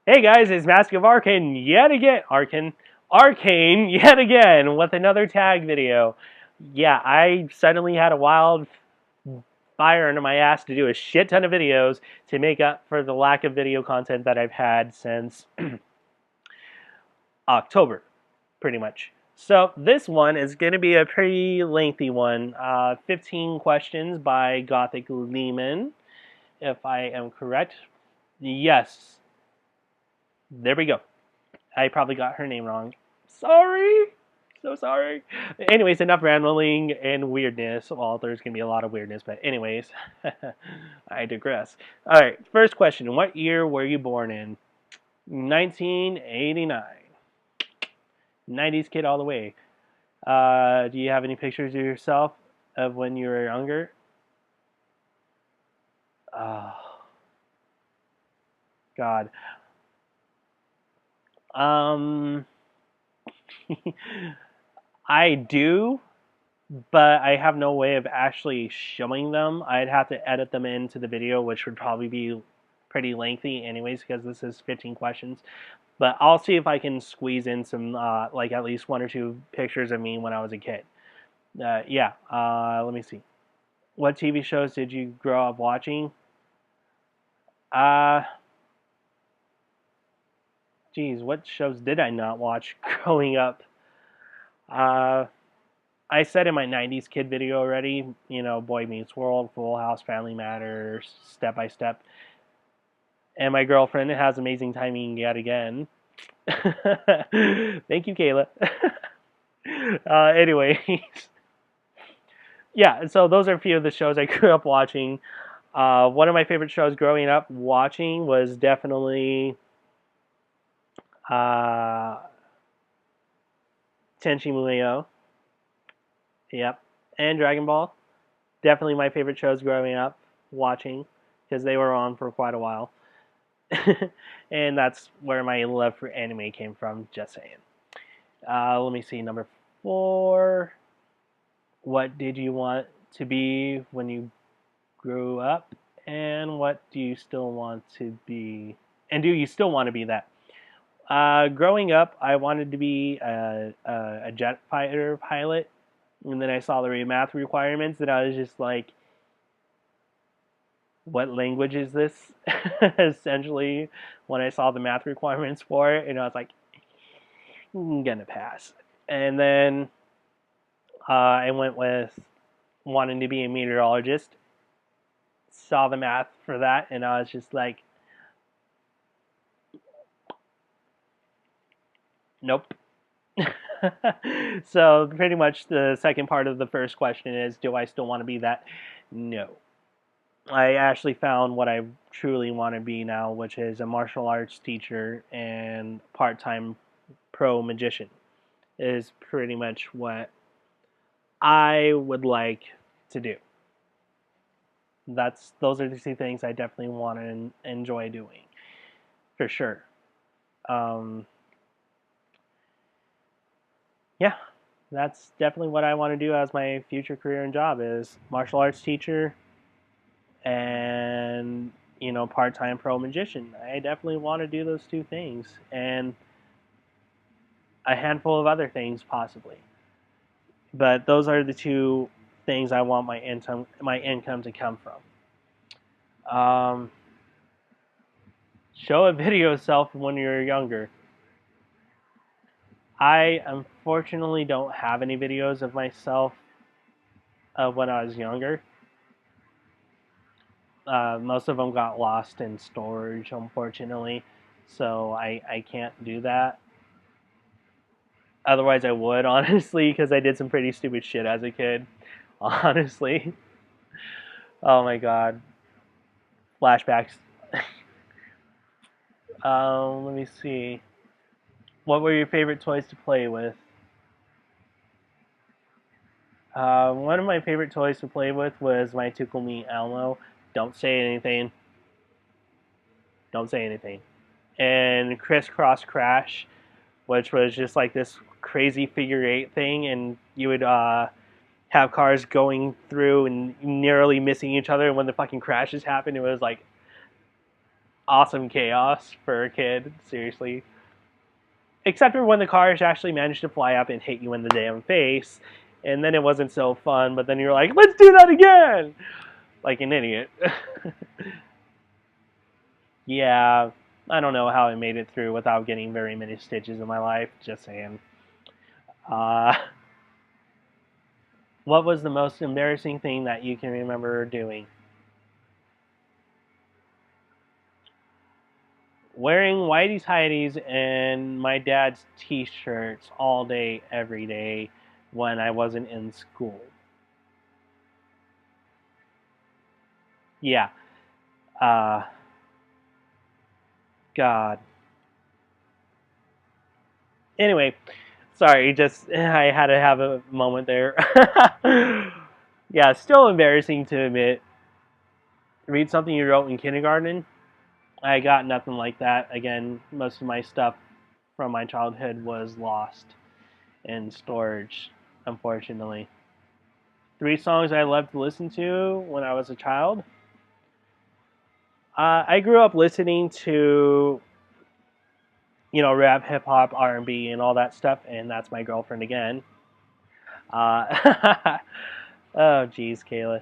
Hey guys, it's Mask of Arcane yet again. Arcane yet again with another tag video. Yeah, I suddenly had a wild fire under my ass to do a shit ton of videos to make up for the lack of video content that I've had since October, pretty much. So this one is going to be a pretty lengthy one. 15 questions by Gothic Lehman, if I am correct. Yes, there we go. I probably got her name wrong. Sorry. So sorry. Anyways, enough rambling and weirdness. Well, there's going to be a lot of weirdness, but anyways, I digress. All right, first question. What year were you born in? 1989. 90s kid all the way. Do you have any pictures of yourself of when you were younger? Oh, God. Um, I do, but I have no way of actually showing them. I'd have to edit them into the video, which would probably be pretty lengthy anyways, because this is 15 questions. But I'll see if I can squeeze in some, like at least one or two pictures of me when I was a kid. Yeah, let me see. What TV shows did you grow up watching? Uh, Geez, what shows did I not watch growing up? Uh, I said in my 90s kid video already, Boy Meets World, Full House, Family Matters, Step by Step. And my girlfriend has amazing timing yet again. Thank you, Kayla. Anyways, yeah, so those are a few of the shows I grew up watching. One of my favorite shows growing up watching was definitely uh, Tenchi Muyo. Yep. And Dragon Ball. Definitely my favorite shows growing up watching because they were on for quite a while. And that's where my love for anime came from, just saying. Let me see. Number 4. What did you want to be when you grew up? And what do you still want to be? And do you still want to be that? Growing up, I wanted to be a jet fighter pilot. And then I saw the math requirements, and I was just like, what language is this? Essentially, when I saw the math requirements for it, and I was like, I'm gonna pass. And then I went with wanting to be a meteorologist. Saw the math for that, and I was just like, nope. So pretty much the second part of the first question is, do I still want to be that? No. I actually found what I truly want to be now, which is a martial arts teacher and part-time pro magician. Is pretty much what I would like to do. Those are the two things I definitely want to enjoy doing, for sure. Um, yeah, that's definitely what I want to do as my future career and job is martial arts teacher and part-time pro magician. I definitely want to do those two things and a handful of other things possibly. But those are the two things I want my income to come from. Show a video of self when you're younger. I unfortunately don't have any videos of myself of when I was younger. Most of them got lost in storage, unfortunately, so I can't do that. Otherwise, I would, honestly, because I did some pretty stupid shit as a kid. Honestly. Oh my god. Flashbacks. Let me see. What were your favorite toys to play with? One of my favorite toys to play with was my Tickle Me Elmo. Don't say anything. Don't say anything. And Crisscross Crash, which was just like this crazy figure eight thing, and you would have cars going through and nearly missing each other. And when the fucking crashes happened, it was like awesome chaos for a kid, seriously. Except for when the cars actually managed to fly up and hit you in the damn face, and then it wasn't so fun, but then you're like, let's do that again! Like an idiot. Yeah, I don't know how I made it through without getting very many stitches in my life, just saying. Uh, what was the most embarrassing thing that you can remember doing? Wearing whitey's tighties and my dad's t-shirts all day, every day when I wasn't in school. Yeah. Uh, God. Anyway, sorry, just I had to have a moment there. Yeah, still embarrassing to admit. Read something you wrote in kindergarten. I got nothing like that. Again, most of my stuff from my childhood was lost in storage, unfortunately. Three songs I loved to listen to when I was a child. I grew up listening to, rap, hip hop, R&B, and all that stuff, and that's my girlfriend again. Uh, oh, geez, Kayla.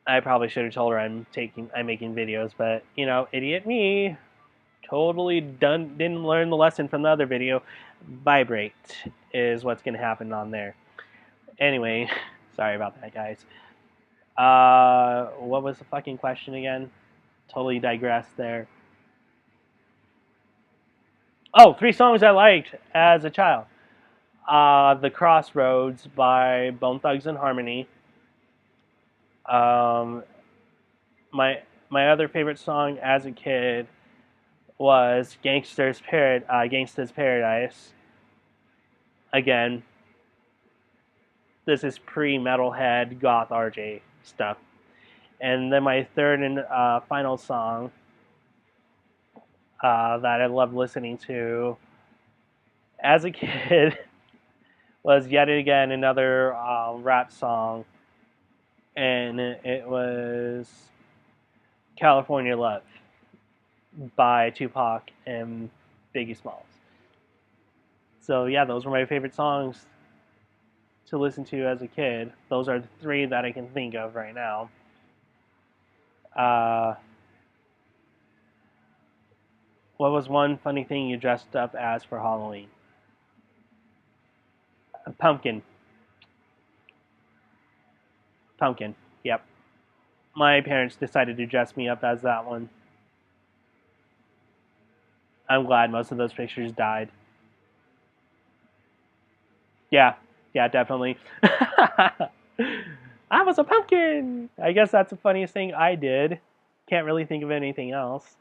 I probably should have told her I'm making videos, but idiot me, totally didn't learn the lesson from the other video. Vibrate is what's gonna happen on there. Anyway, sorry about that, guys. What was the fucking question again? Totally digressed there. Oh, three songs I liked as a child. The Crossroads by Bone Thugs and Harmony. Um, my other favorite song as a kid was Gangsta's Paradise. Again, this is pre-metalhead goth RJ stuff. And then my third and final song that I loved listening to as a kid was yet again another rap song, and it was California Love by Tupac and Biggie Smalls. So yeah, those were my favorite songs to listen to as a kid. Those are the three that I can think of right now. Uh, what was one funny thing you dressed up as for Halloween? A pumpkin. Pumpkin. Yep. My parents decided to dress me up as that one. I'm glad most of those pictures died. Yeah. Yeah, definitely. I was a pumpkin. I guess that's the funniest thing I did. Can't really think of anything else.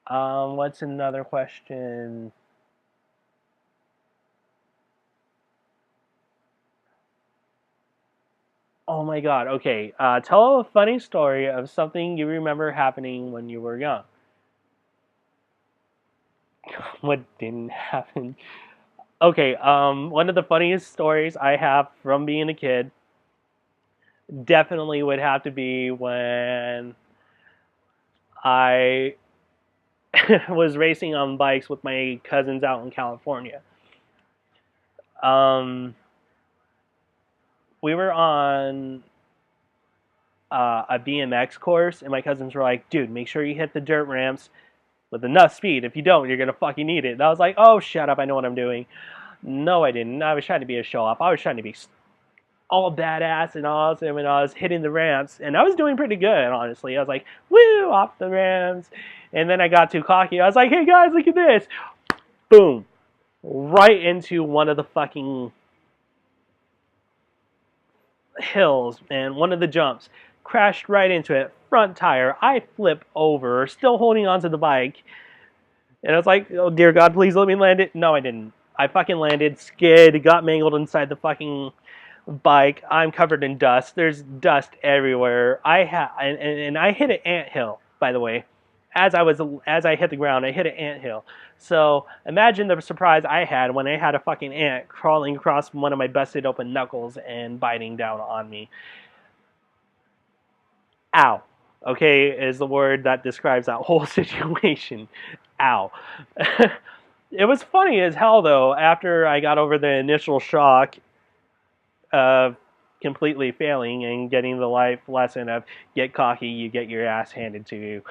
What's another question? Oh my god. Okay. Tell a funny story of something you remember happening when you were young. What didn't happen? Okay. One of the funniest stories I have from being a kid definitely would have to be when I was racing on bikes with my cousins out in California. Um, we were on a BMX course, and my cousins were like, "Dude, make sure you hit the dirt ramps with enough speed. If you don't, you're gonna fucking need it." And I was like, "Oh, shut up! I know what I'm doing." No, I didn't. I was trying to be a show off. I was trying to be all badass and awesome, and I was hitting the ramps, and I was doing pretty good, honestly. I was like, "Woo!" off the ramps, and then I got too cocky. I was like, "Hey guys, look at this!" Boom, right into one of the fucking hills, and one of the jumps crashed right into it. Front tire. I flip over, still holding onto the bike, and I was like, "Oh dear God, please let me land it." No, I didn't. I fucking landed, skid, got mangled inside the fucking bike. I'm covered in dust. There's dust everywhere. And I hit an ant hill, by the way. As I hit the ground, I hit an ant hill. So imagine the surprise I had when I had a fucking ant crawling across one of my busted open knuckles and biting down on me. Ow. Okay, is the word that describes that whole situation. Ow. It was funny as hell though. After I got over the initial shock of completely failing and getting the life lesson of get cocky, you get your ass handed to you.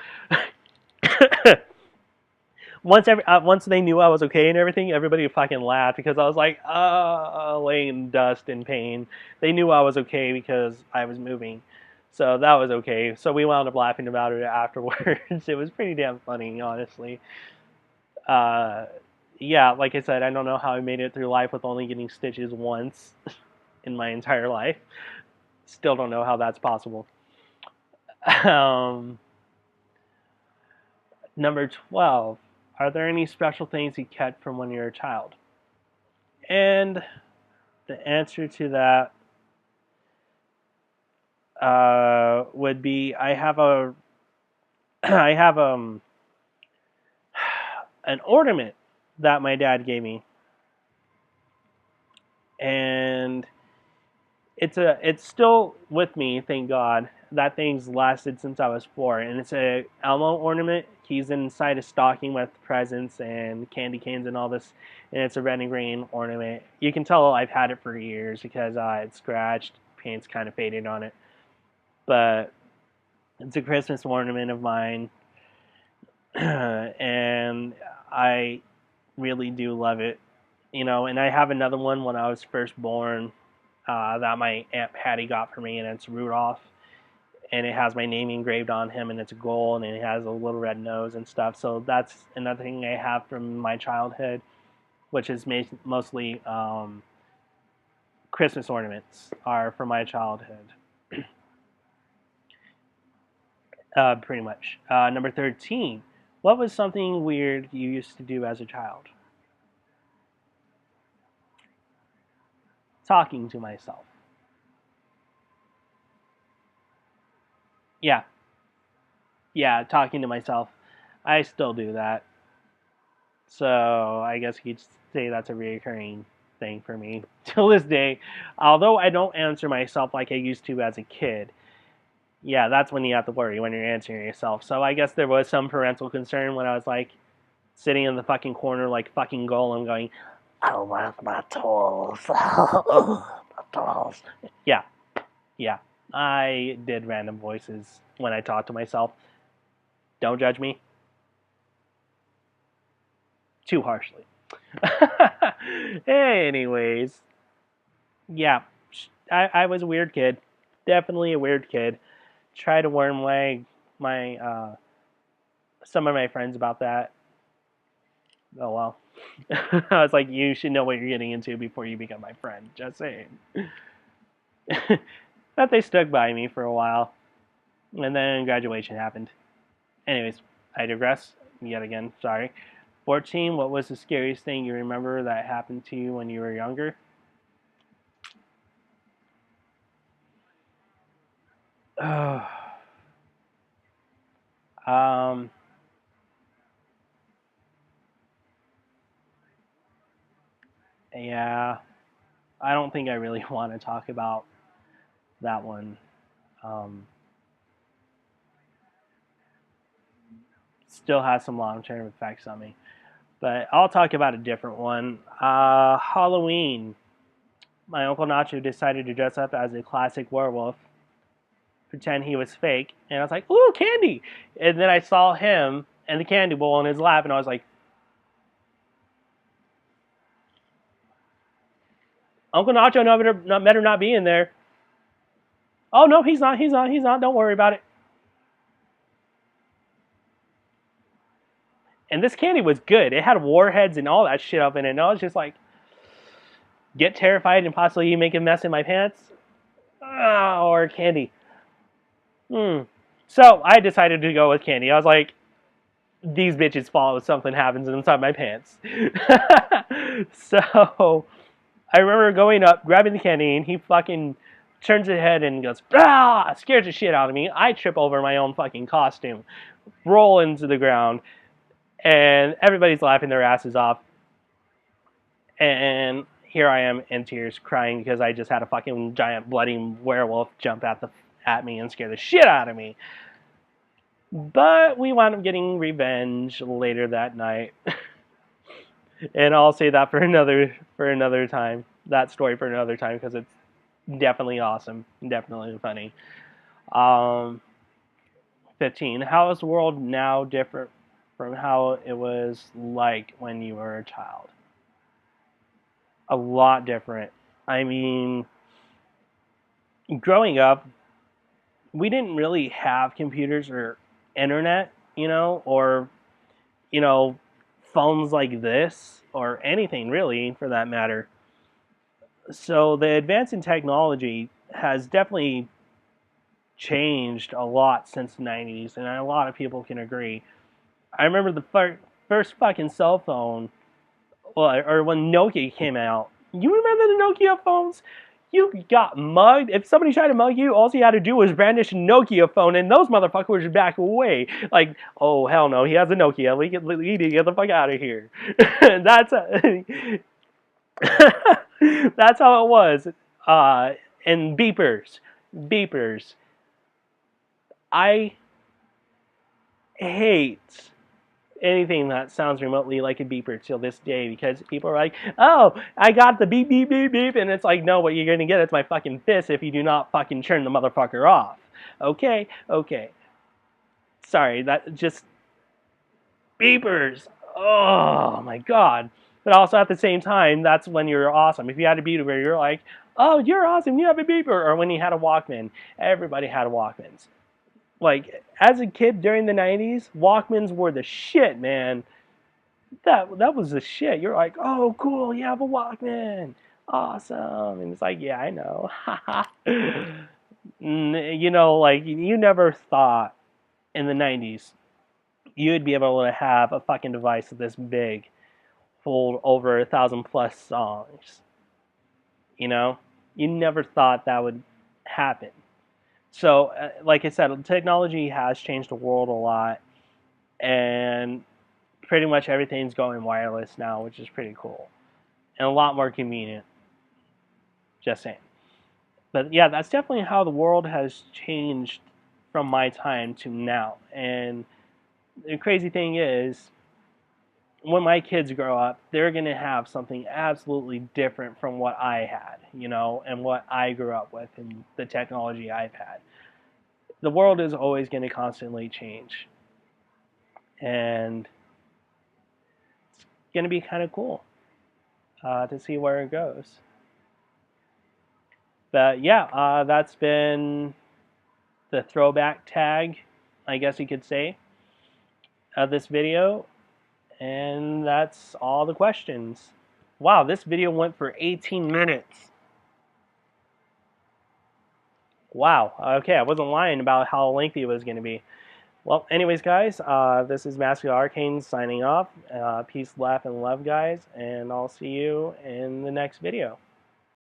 Once they knew I was okay and everything, everybody fucking laughed because I was like, laying in dust in pain. They knew I was okay because I was moving, so that was okay. So we wound up laughing about it afterwards. It was pretty damn funny, honestly. Uh, yeah, like I said, I don't know how I made it through life with only getting stitches once in my entire life. Still don't know how that's possible. Um, Number 12. Are there any special things you kept from when you were a child? And the answer to that would be I have a I have an ornament that my dad gave me, and it's still with me, thank God. That thing's lasted since I was 4, and it's a Elmo ornament. He's inside a stocking with presents and candy canes and all this, and it's a red and green ornament. You can tell I've had it for years because it's scratched, paint's kind of faded on it, but it's a Christmas ornament of mine, and I really do love it. And I have another one when I was first born that my Aunt Patty got for me, and it's Rudolph, and it has my name engraved on him, and it's gold, and it has a little red nose and stuff. So that's another thing I have from my childhood, which is mostly Christmas ornaments are from my childhood, pretty much. Number 13. What was something weird you used to do as a child? Talking to myself. Yeah, yeah, talking to myself. I still do that. So I guess you could say that's a reoccurring thing for me till this day. Although I don't answer myself like I used to as a kid. Yeah, that's when you have to worry when you're answering yourself. So I guess there was some parental concern when I was like sitting in the fucking corner like fucking Golem going, "Oh, where's my tools? My tools." Yeah, yeah. I did random voices when I talked to myself. Don't judge me too harshly. Anyways, yeah, I was a weird kid. Definitely a weird kid. Try to warn my some of my friends about that. Oh well. I was like, you should know what you're getting into before you become my friend. Just saying. But they stuck by me for a while, and then graduation happened. Anyways, I digress yet again. Sorry. 14. What was the scariest thing you remember that happened to you when you were younger? um, yeah, I don't think I really want to talk about that one. Um, Still has some long term effects on me. But I'll talk about a different one. Halloween. My Uncle Nacho decided to dress up as a classic werewolf, pretend he was fake, and I was like, ooh, candy! And then I saw him and the candy bowl in his lap, and I was like, Uncle Nacho better not be in there. Oh, no, he's not, he's not, he's not, don't worry about it. And this candy was good. It had warheads and all that shit up in it, and I was just like, get terrified and possibly make a mess in my pants? Or candy. So I decided to go with candy. I was like, these bitches fall if something happens inside my pants. So I remember going up, grabbing the candy, and he fucking turns his head and goes, ah, scares the shit out of me. I trip over my own fucking costume, roll into the ground, and everybody's laughing their asses off. And here I am in tears, crying because I just had a fucking giant bloody werewolf jump at me and scare the shit out of me. But we wound up getting revenge later that night. And I'll say that for another time. That story for another time because it's definitely awesome, definitely funny. Um, 15. How is the world now different from how it was like when you were a child? A lot different. I mean, growing up, we didn't really have computers or internet, or you know, phones like this or anything really for that matter. So the advance in technology has definitely changed a lot since the 90s, and a lot of people can agree. I remember the first fucking cell phone, well, or when Nokia came out. You remember the Nokia phones? You got mugged. If somebody tried to mug you, all you had to do was brandish a Nokia phone, and those motherfuckers would back away. Like, oh hell no, he has a Nokia. We need to get the fuck out of here. That's that's how it was. Uh, and beepers. I hate anything that sounds remotely like a beeper till this day because people are like, "Oh, I got the beep beep beep beep," and it's like, no, what you're gonna get is my fucking fist if you do not fucking turn the motherfucker off. Okay. Sorry, that just beepers. Oh my god. But also at the same time, that's when you're awesome. If you had a beeper, you're like, "Oh, you're awesome. You have a beeper." Or when you had a Walkman, everybody had Walkmans. Like as a kid during the 90s, Walkmans were the shit, man. That was the shit. You're like, oh, cool, you have a Walkman, awesome, and it's like, yeah, I know. Like you never thought in the '90s you'd be able to have a fucking device this big, hold over 1,000+ songs. You know, you never thought that would happen. So, like I said, technology has changed the world a lot, and pretty much everything's going wireless now, which is pretty cool and a lot more convenient. Just saying. But yeah, that's definitely how the world has changed from my time to now. And the crazy thing is, when my kids grow up, they're going to have something absolutely different from what I had, and what I grew up with and the technology I've had. The world is always going to constantly change. And it's going to be kind of cool to see where it goes. But yeah, that's been the throwback tag, I guess you could say, of this video. And that's all the questions. Wow, this video went for 18 minutes. Wow, okay, I wasn't lying about how lengthy it was going to be. Well, anyways, guys, this is Masculine Arcane signing off. Peace, laugh, and love, guys, and I'll see you in the next video.